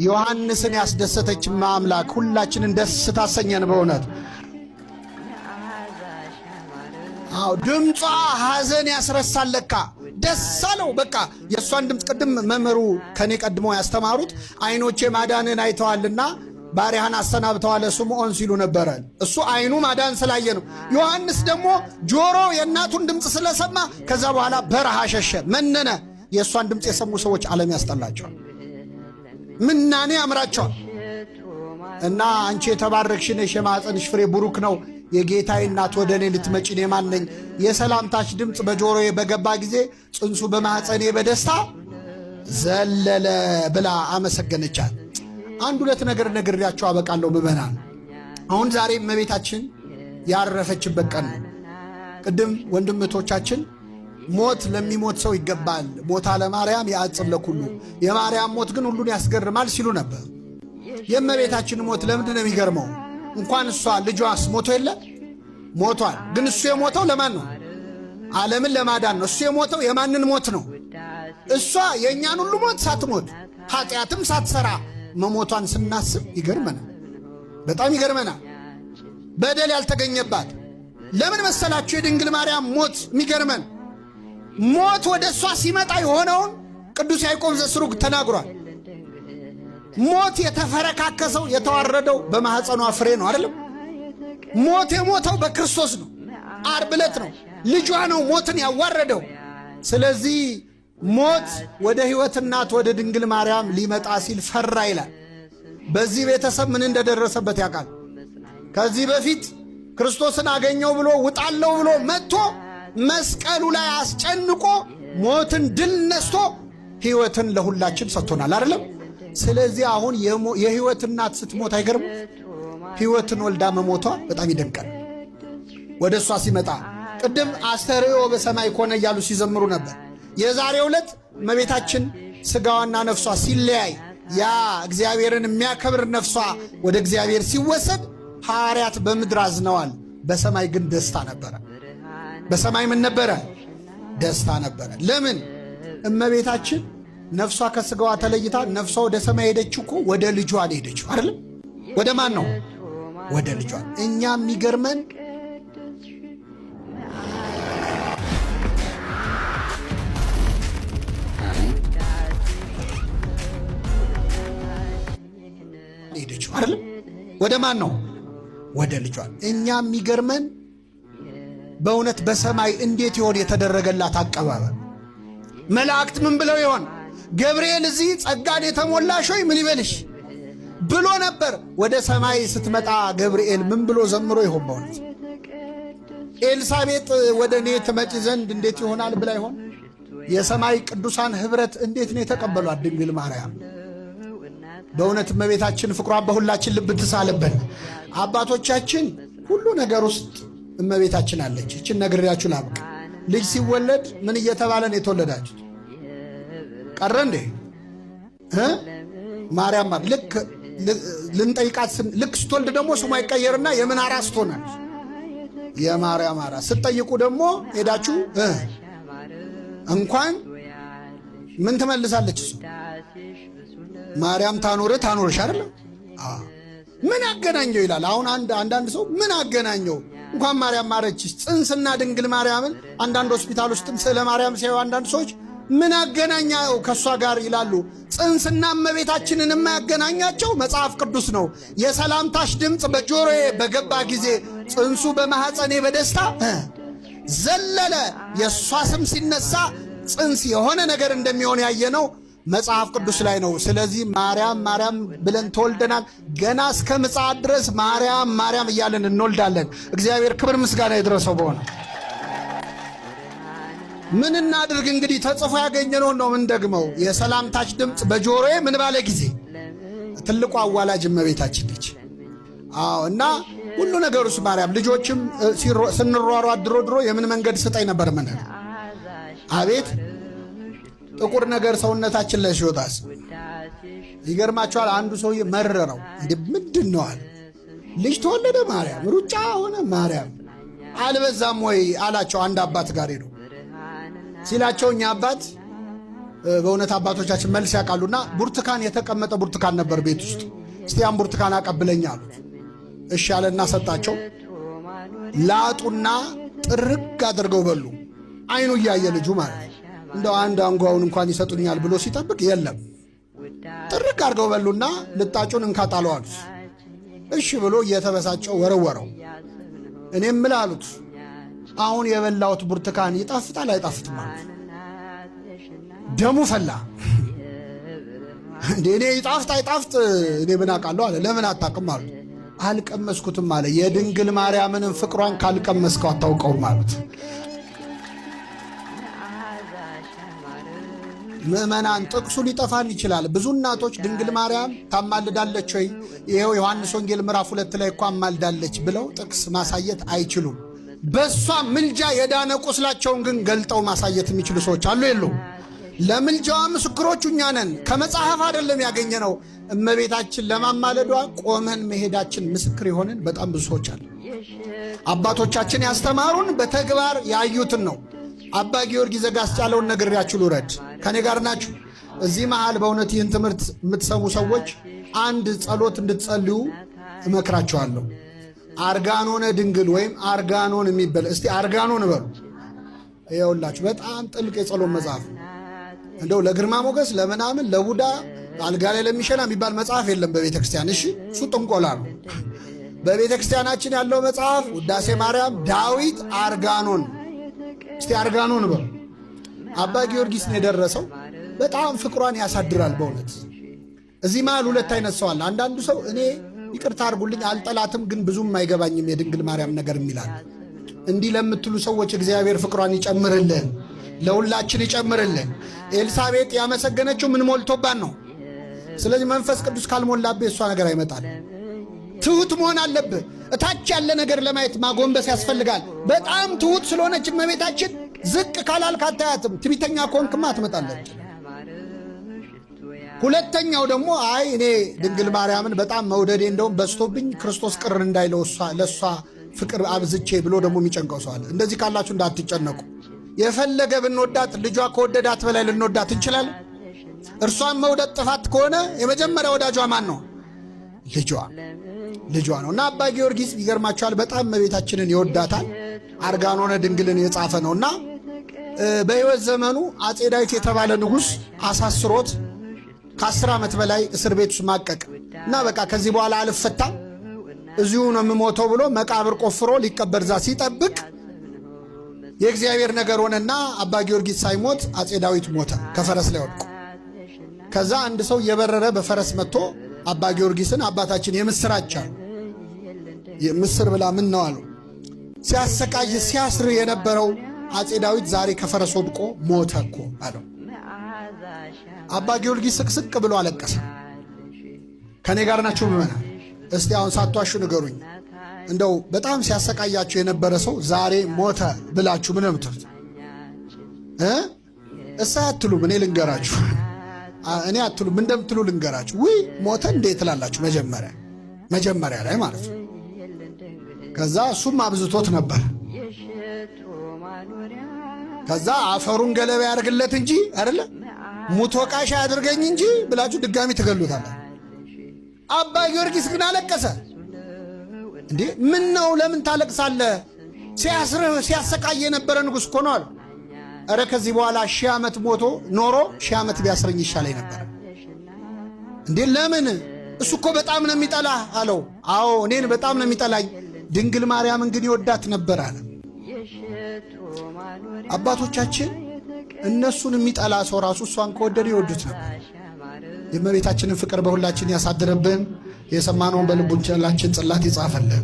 ዮሐንስን ያስደሰተች አምላክ ሁላችንን ደስ ታሰኘን በእውነት። ድምጿ ሐዘን ያስረሳለካ ደስ አለው። በቃ የእሷን ድምፅ ቅድም መምህሩ ከኔ ቀድሞ ያስተማሩት አይኖቼ ማዳንን አይተዋልና ባሪያህን አሰናብተዋል ስምዖን ሲሉ ነበረ። እሱ አይኑ ማዳን ስላየ ነው። ዮሐንስ ደግሞ ጆሮ የእናቱን ድምፅ ስለሰማ ከዛ በኋላ በረሃ ሸሸ፣ መነነ። የእሷን ድምፅ የሰሙ ሰዎች ዓለም ያስጠላቸዋል፣ ምናኔ ያምራቸዋል። እና አንቺ የተባረክሽ ነሽ፣ የማኅፀንሽ ፍሬ ቡሩክ ነው፣ የጌታዬ እናት ወደ እኔ ልትመጪ እኔ ማን ነኝ? የሰላምታች ድምፅ በጆሮዬ በገባ ጊዜ ጽንሱ በማኅፀኔ በደስታ ዘለለ ብላ አመሰገነቻት። አንድ ሁለት ነገር ነግሬያቸው አበቃለሁ ምዕመናን። አሁን ዛሬ እመቤታችን ያረፈችበት ቀን ነው። ቅድም ወንድምቶቻችን ሞት ለሚሞት ሰው ይገባል፣ ሞታ ለማርያም ያጽም ለኩሉ፣ የማርያም ሞት ግን ሁሉን ያስገርማል ሲሉ ነበር። የእመቤታችን ሞት ለምንድን ነው የሚገርመው? እንኳን እሷ ልጇስ ሞቶ የለ ሞቷል። ግን እሱ የሞተው ለማን ነው? ዓለምን ለማዳን ነው። እሱ የሞተው የማንን ሞት ነው? እሷ የእኛን ሁሉ ሞት ሳትሞት ኃጢአትም ሳትሰራ መሞቷን ስናስብ ይገርመናል፣ በጣም ይገርመናል። በደል ያልተገኘባት ለምን መሰላችሁ? የድንግል ማርያም ሞት የሚገርመን ሞት ወደ እሷ ሲመጣ የሆነውን ቅዱስ ያዕቆብ ዘስሩግ ተናግሯል። ሞት የተፈረካከሰው የተዋረደው በማኅፀኗ ፍሬ ነው አይደለም? ሞት የሞተው በክርስቶስ ነው። ዓርብ ዕለት ነው ልጇ ነው ሞትን ያዋረደው። ስለዚህ ሞት ወደ ሕይወት እናት ወደ ድንግል ማርያም ሊመጣ ሲል ፈራ ይላል። በዚህ ቤተሰብ ምን እንደደረሰበት ያውቃል። ከዚህ በፊት ክርስቶስን አገኘው ብሎ ውጣለው ብሎ መጥቶ መስቀሉ ላይ አስጨንቆ ሞትን ድል ነስቶ ሕይወትን ለሁላችን ሰጥቶናል አይደለም? ስለዚህ አሁን የሕይወት እናት ስትሞት አይገርም? ሕይወትን ወልዳ መሞቷ በጣም ይደንቃል። ወደ እሷ ሲመጣ ቅድም አስተርእዮ በሰማይ ኮነ እያሉ ሲዘምሩ ነበር። የዛሬው ዕለት እመቤታችን ሥጋዋና ነፍሷ ሲለያይ ያ እግዚአብሔርን የሚያከብር ነፍሷ ወደ እግዚአብሔር ሲወሰድ ሐዋርያት በምድር አዝነዋል፣ በሰማይ ግን ደስታ ነበረ። በሰማይ ምን ነበረ? ደስታ ነበረ። ለምን? እመቤታችን ነፍሷ ከሥጋዋ ተለይታ ነፍሷ ወደ ሰማይ ሄደችው እኮ ወደ ልጇ ሄደችው አይደለም? ወደ ማን ነው? ወደ ልጇ። እኛ የሚገርመን ሄደችው አይደለም? ወደ ማን ነው? ወደ ልጇ። እኛ የሚገርመን በእውነት በሰማይ እንዴት ይሆን የተደረገላት አቀባበል? መላእክት ምን ብለው ይሆን? ገብርኤል እዚህ ጸጋን የተሞላሽ ሆይ ምን ይበልሽ ብሎ ነበር። ወደ ሰማይ ስትመጣ ገብርኤል ምን ብሎ ዘምሮ ይሆን? በእውነት ኤልሳቤጥ ወደ እኔ ትመጪ ዘንድ እንዴት ይሆናል ብላ ይሆን? የሰማይ ቅዱሳን ኅብረት እንዴት ነው የተቀበሏት ድንግል ማርያም? በእውነት እመቤታችን ፍቅሯን በሁላችን ልብ ትሳልብን። አባቶቻችን ሁሉ ነገር ውስጥ እመቤታችን አለች። እችን ነግሬያችሁ ላብቅ። ልጅ ሲወለድ ምን እየተባለ ነው የተወለዳችሁት? ቀረ እንዴ? ማርያም ልክ ልንጠይቃት ልክ ስትወልድ ደግሞ ስሟ ይቀየርና የምን አራስ ትሆናለች? የማርያም አራስ። ስትጠይቁ ደግሞ ሄዳችሁ እንኳን ምን ትመልሳለች? እሱ ማርያም ታኖርሽ አይደለም? ምን አገናኘው ይላል። አሁን አንዳንድ ሰው ምን አገናኘው እንኳን ማርያም ማረችሽ። ጽንስና ድንግል ማርያምን አንዳንድ ሆስፒታል ውስጥም ስለ ማርያም ሲያዩ አንዳንድ ሰዎች ምን አገናኛው ከእሷ ጋር ይላሉ። ጽንስና እመቤታችንን የማያገናኛቸው መጽሐፍ ቅዱስ ነው። የሰላምታሽ ድምፅ በጆሮዬ በገባ ጊዜ ጽንሱ በማኅፀኔ በደስታ ዘለለ። የእሷ ስም ሲነሳ ጽንስ የሆነ ነገር እንደሚሆን ያየነው መጽሐፍ ቅዱስ ላይ ነው። ስለዚህ ማርያም ማርያም ብለን ተወልደናል። ገና እስከ ምጽአት ድረስ ማርያም ማርያም እያለን እንወልዳለን። እግዚአብሔር ክብር ምስጋና ይድረሰው። በሆነ ምን እናድርግ እንግዲህ? ተጽፎ ያገኘነውን ነው ምን ደግመው። የሰላምታች ድምፅ በጆሮዬ ምን ባለ ጊዜ ትልቁ አዋላጅ እመቤታችን ነች። እና ሁሉ ነገሩስ ማርያም። ልጆችም ስንሯሯጥ ድሮ የምን መንገድ ስጠኝ ነበር ምን አቤት ጥቁር ነገር ሰውነታችን ላይ ሲወጣስ ይገርማችኋል። አንዱ ሰውዬ መረረው። እንዴ ምንድን ነው አለ። ልጅ ተወለደ ማርያም፣ ሩጫ ሆነ ማርያም፣ አልበዛም ወይ አላቸው። አንድ አባት ጋር ሄዶ ሲላቸው እኛ አባት በእውነት አባቶቻችን መልስ ያውቃሉና ብርቱካን የተቀመጠ ብርቱካን ነበር ቤት ውስጥ። እስቲ ያን ብርቱካን አቀብለኝ አሉት። እሺ ያለና ሰጣቸው። ላጡና ጥርግ አድርገው በሉ። አይኑ እያየ ልጁ ማለት እንደው አንድ አንጓውን እንኳን ይሰጡኛል ብሎ ሲጠብቅ የለም። ጥርግ አድርገው በሉና ልጣጩን እንካጣለው አሉት። እሺ ብሎ እየተበሳጨው ወረወረው። እኔም ምን አሉት፣ አሁን የበላሁት ብርቱካን ይጣፍጣል አይጣፍጥም አሉት። ደሙ ፈላ። እንዴ እኔ ይጣፍጥ አይጣፍጥ እኔ ምን አውቃለሁ አለ። ለምን አታውቅም አሉት። አልቀመስኩትም አለ። የድንግል ማርያምንም ፍቅሯን ካልቀመስከው አታውቀውም አሉት። ምእመናን ጥቅሱ ሊጠፋን ይችላል። ብዙ እናቶች ድንግል ማርያም ታማልዳለች ወይ ይሄው ዮሐንስ ወንጌል ምዕራፍ 2 ላይ እኮ አማልዳለች ብለው ጥቅስ ማሳየት አይችሉም። በሷ ምልጃ የዳነ ቁስላቸውን ግን ገልጠው ማሳየት የሚችሉ ሰዎች አሉ የሉም? ለምልጃዋ ምስክሮቹ እኛ ነን። ከመጽሐፍ አይደለም ያገኘነው። እመቤታችን ለማማለዷ ቆመን መሄዳችን ምስክር የሆንን በጣም ብዙ ሰዎች አሉ። አባቶቻችን ያስተማሩን በተግባር ያዩትን ነው። አባ ጊዮርጊስ ዘጋስጫለውን ነግሬያችሁ ልውረድ። ከኔ ጋር ናችሁ? እዚህ መሃል በእውነት ይህን ትምህርት የምትሰሙ ሰዎች አንድ ጸሎት እንድትጸልዩ እመክራችኋለሁ። አርጋኖነ ድንግል ወይም አርጋኖን የሚበል እስቲ አርጋኖን በሉ። ይኸውላችሁ በጣም ጥልቅ የጸሎት መጽሐፍ። እንደው ለግርማ ሞገስ ለምናምን ለቡዳ አልጋ ላይ ለሚሸና የሚባል መጽሐፍ የለም በቤተ ክርስቲያን። እሺ እሱ ጥንቆላ ነው። በቤተ ክርስቲያናችን ያለው መጽሐፍ ውዳሴ ማርያም፣ ዳዊት፣ አርጋኖን። እስቲ አርጋኖን በሉ። አባ ጊዮርጊስ ነው የደረሰው። በጣም ፍቅሯን ያሳድራል በእውነት። እዚህ መሃል ሁለት አይነት ሰው አለ። አንዳንዱ ሰው እኔ ይቅርታ አድርጉልኝ አልጠላትም፣ ግን ብዙም አይገባኝም የድንግል ማርያም ነገር የሚላል። እንዲህ ለምትሉ ሰዎች እግዚአብሔር ፍቅሯን ይጨምርልን፣ ለሁላችን ይጨምርልን። ኤልሳቤጥ ያመሰገነችው ምን ሞልቶባን ነው? ስለዚህ መንፈስ ቅዱስ ካልሞላብህ እሷ ነገር አይመጣል። ትሁት መሆን አለብህ። እታች ያለ ነገር ለማየት ማጎንበስ ያስፈልጋል። በጣም ትሁት ስለሆነች እመቤታችን ዝቅ ካላልክ አታያትም። ትዕቢተኛ ከሆንክማ ትመጣለች። ሁለተኛው ደግሞ አይ እኔ ድንግል ማርያምን በጣም መውደዴ እንደውም በስቶብኝ ክርስቶስ ቅር እንዳይለው ለእሷ ፍቅር አብዝቼ ብሎ ደግሞ የሚጨንቀው ሰው አለ። እንደዚህ ካላችሁ እንዳትጨነቁ። የፈለገ ብንወዳት ልጇ ከወደዳት በላይ ልንወዳት እንችላለን። እርሷን መውደድ ጥፋት ከሆነ የመጀመሪያ ወዳጇ ማን ነው? ልጇ ነው። እና አባ ጊዮርጊስ ይገርማቸዋል፣ በጣም እመቤታችንን ይወዳታል። አርጋኖነ ድንግልን የጻፈ ነው። እና በሕይወት ዘመኑ አጼ ዳዊት የተባለ ንጉሥ አሳስሮት ከ10 ዓመት በላይ እስር ቤት ውስጥ ማቀቅ እና በቃ ከዚህ በኋላ አልፈታም እዚሁ ነው የምሞተው ብሎ መቃብር ቆፍሮ ሊቀበር እዛ ሲጠብቅ የእግዚአብሔር ነገር ሆነና አባ ጊዮርጊስ ሳይሞት አጼ ዳዊት ሞተ ከፈረስ ላይ ወድቆ። ከዛ አንድ ሰው እየበረረ በፈረስ መጥቶ አባ ጊዮርጊስን አባታችን የምስራች አሉ። ምስር ብላ ምን ነው አሉ። ሲያሰቃይ ሲያስር የነበረው አጼ ዳዊት ዛሬ ከፈረስ ወድቆ ሞተ እኮ አለው። አባ ጊዮርጊስ ስቅስቅ ብሎ አለቀሰ። ከኔ ጋር ናችሁ ምዕመናን? እስቲ አሁን ሳትዋሹ ንገሩኝ። እንደው በጣም ሲያሰቃያችሁ የነበረ ሰው ዛሬ ሞተ ብላችሁ ምን ምትሉት? እሳ አትሉም። እኔ ልንገራችሁ፣ እኔ አትሉም እንደምትሉ ልንገራችሁ። ውይ ሞተ እንዴ ትላላችሁ መጀመሪያ ላይ ማለት ነው። ከዛ እሱም አብዝቶት ነበር። ከዛ አፈሩን ገለባ ያደርግለት እንጂ አይደለ ሙቶ ቃሻ ያድርገኝ እንጂ ብላችሁ ድጋሚ ትገሉታላችሁ። አባ ጊዮርጊስ ግን አለቀሰ። እንዴ ምን ነው ለምን ታለቅሳለህ? ሲያስርህ ሲያሰቃይ የነበረ ንጉሥ እኮ ነው አለ። ኧረ ከዚህ በኋላ 1000 ዓመት ሞቶ ኖሮ 1000 ዓመት ቢያስረኝ ይሻለኝ ነበር። እንዴ ለምን? እሱ እኮ በጣም ነው የሚጠላህ አለው። አዎ እኔን በጣም ነው የሚጠላኝ፣ ድንግል ማርያምን ግን ይወዳት ነበር አለ። አባቶቻችን እነሱን የሚጠላ ሰው ራሱ እሷን ከወደደ ይወዱት ነበር። የእመቤታችንን ፍቅር በሁላችን ያሳድርብን። የሰማነውን በልቦናችን ጽላት ይጻፈልን።